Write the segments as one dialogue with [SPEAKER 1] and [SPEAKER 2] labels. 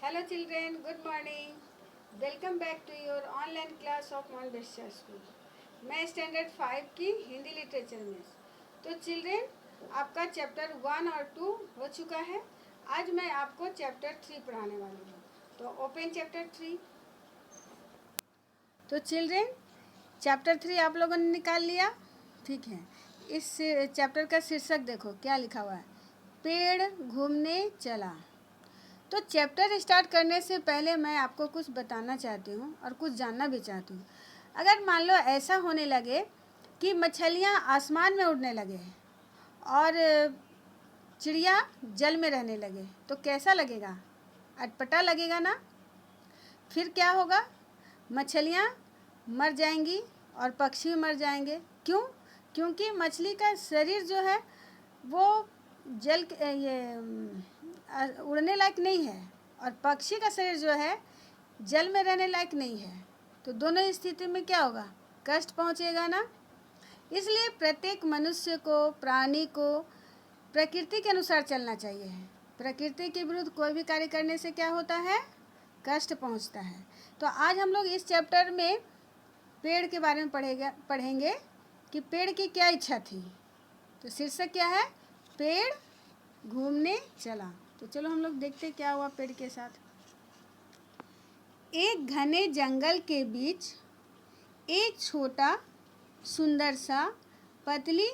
[SPEAKER 1] Hello children, good morning. Welcome back to your online class of Mount Besha School. मैं standard 5 की Hindi literature में। तो children आपका chapter 1 और 2 हो चुका है। आज मैं आपको चैप्टर 3 पढ़ाने वाली हूँ। तो ओपन चैप्टर 3। तो चिल्ड्रेन चैप्टर 3 आप लोगों ने निकाल लिया, ठीक है। इस चैप्टर का शीर्षक देखो क्या लिखा हुआ है, पेड़ घूमने चला। तो चैप्टर स्टार्ट करने से पहले मैं आपको कुछ बताना चाहती हूँ और कुछ जानना भी चाहती हूँ। अगर मान लो ऐसा होने लगे कि मछलियाँ आसमान में उड़ने लगे और चिड़िया जल में रहने लगे तो कैसा लगेगा? अटपटा लगेगा ना। फिर क्या होगा? मछलियाँ मर जाएंगी और पक्षी मर जाएंगे। क्यों? क्योंकि मछली का शरीर जो है वो उड़ने लायक नहीं है और पक्षी का शरीर जो है जल में रहने लायक नहीं है। तो दोनों स्थिति में क्या होगा? कष्ट पहुंचेगा ना। इसलिए प्रत्येक मनुष्य को, प्राणी को प्रकृति के अनुसार चलना चाहिए। प्रकृति के विरुद्ध कोई भी कार्य करने से क्या होता है? कष्ट पहुंचता है। तो आज हम लोग इस चैप्टर में पेड़ के बारे में पढ़ेंगे कि पेड़ की क्या इच्छा थी। तो शीर्षक क्या है? पेड़ घूमने चला। तो चलो हम लोग देखते क्या हुआ पेड़ के साथ। एक घने जंगल के बीच एक छोटा सुंदर सा पतली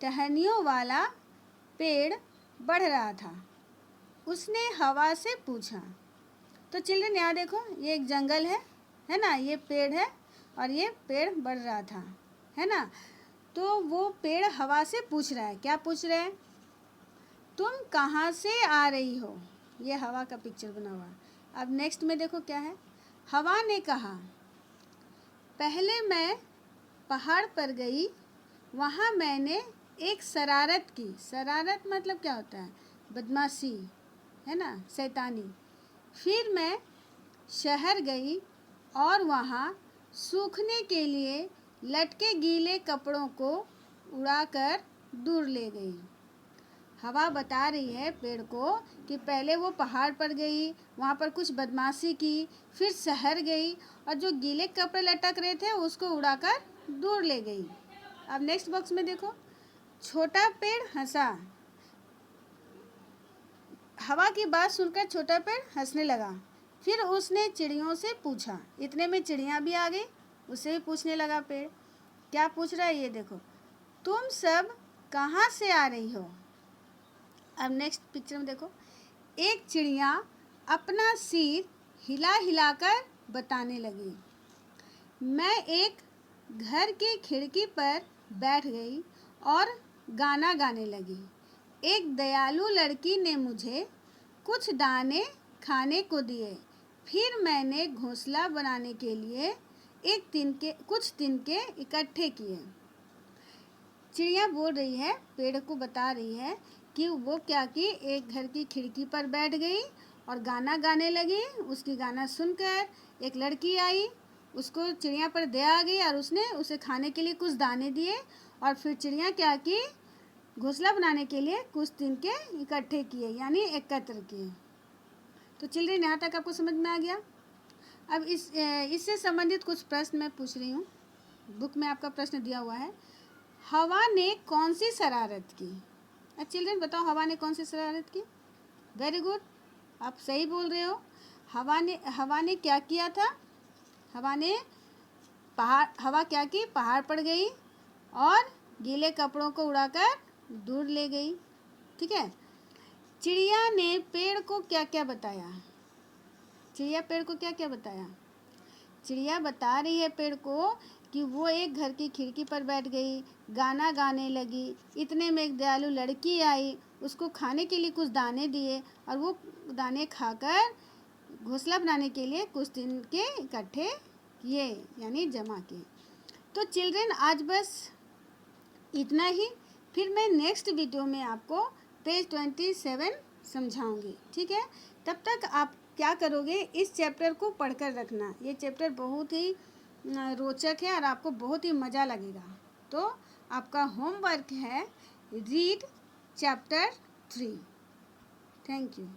[SPEAKER 1] टहनियों वाला पेड़ बढ़ रहा था। उसने हवा से पूछा। तो चिल्ड्रन यहाँ देखो, ये एक जंगल है ना, ये पेड़ है और ये पेड़ बढ़ रहा था, है ना। तो वो पेड़ हवा से पूछ रहा है। क्या पूछ रहा है? तुम कहाँ से आ रही हो? ये हवा का पिक्चर बना हुआ। अब नेक्स्ट में देखो क्या है। हवा ने कहा, पहले मैं पहाड़ पर गई, वहाँ मैंने एक शरारत की। शरारत मतलब क्या होता है? बदमाशी, है ना, शैतानी। फिर मैं शहर गई और वहाँ सूखने के लिए लटके गीले कपड़ों को उड़ाकर दूर ले गई। हवा बता रही है पेड़ को कि पहले वो पहाड़ पर गई, वहाँ पर कुछ बदमाशी की, फिर शहर गई और जो गीले कपड़े लटक रहे थे उसको उड़ाकर दूर ले गई। अब नेक्स्ट बॉक्स में देखो, छोटा पेड़ हंसा। हवा की बात सुनकर छोटा पेड़ हंसने लगा। फिर उसने चिड़ियों से पूछा। इतने में चिड़िया भी आ गई, उससे भी पूछने लगा पेड़। क्या पूछ रहा है ये देखो, तुम सब कहाँ से आ रही हो? अब नेक्स्ट पिक्चर में देखो, एक चिड़िया अपना सिर हिला हिलाकर बताने लगी। मैं एक घर की खिड़की पर बैठ गई और गाना गाने लगी। एक दयालु लड़की ने मुझे कुछ दाने खाने को दिए। फिर मैंने घोंसला बनाने के लिए कुछ तिनके इकट्ठे किए। चिड़िया बोल रही है, पेड़ को बता रही है कि वो क्या की, एक घर की खिड़की पर बैठ गई और गाना गाने लगी। उसकी गाना सुनकर एक लड़की आई, उसको चिड़िया पर दया आ गई और उसने उसे खाने के लिए कुछ दाने दिए। और फिर चिड़िया क्या की, घोंसला बनाने के लिए कुछ तिनके इकट्ठे किए, यानी एकत्र किए। तो चिल्ड्रन यहाँ तक आपको समझ में आ गया। अब इससे संबंधित कुछ प्रश्न मैं पूछ रही हूँ। बुक में आपका प्रश्न दिया हुआ है, हवा ने कौन सी शरारत की? चिल्ड्रन बताओ, हवा ने कौन सी शरारत की? वेरी गुड, आप सही बोल रहे हो। हवा ने क्या किया था? हवा क्या की, पहाड़ पर गई और गीले कपड़ों को उड़ाकर दूर ले गई, ठीक है। चिड़िया ने पेड़ को क्या क्या बताया? चिड़िया पेड़ को क्या क्या बताया? चिड़िया बता रही है पेड़ को कि वो एक घर की खिड़की पर बैठ गई, गाना गाने लगी। इतने में एक दयालु लड़की आई, उसको खाने के लिए कुछ दाने दिए और वो दाने खाकर घोंसला बनाने के लिए कुछ दिन के इकट्ठे किए, यानी जमा किए। तो चिल्ड्रन आज बस इतना ही। फिर मैं नेक्स्ट वीडियो में आपको पेज 27 समझाऊंगी, ठीक है। तब तक आप क्या करोगे, इस चैप्टर को पढ़कर रखना। ये चैप्टर बहुत ही रोचक है और आपको बहुत ही मज़ा लगेगा। तो आपका होमवर्क है रीड चैप्टर 3। Thank you.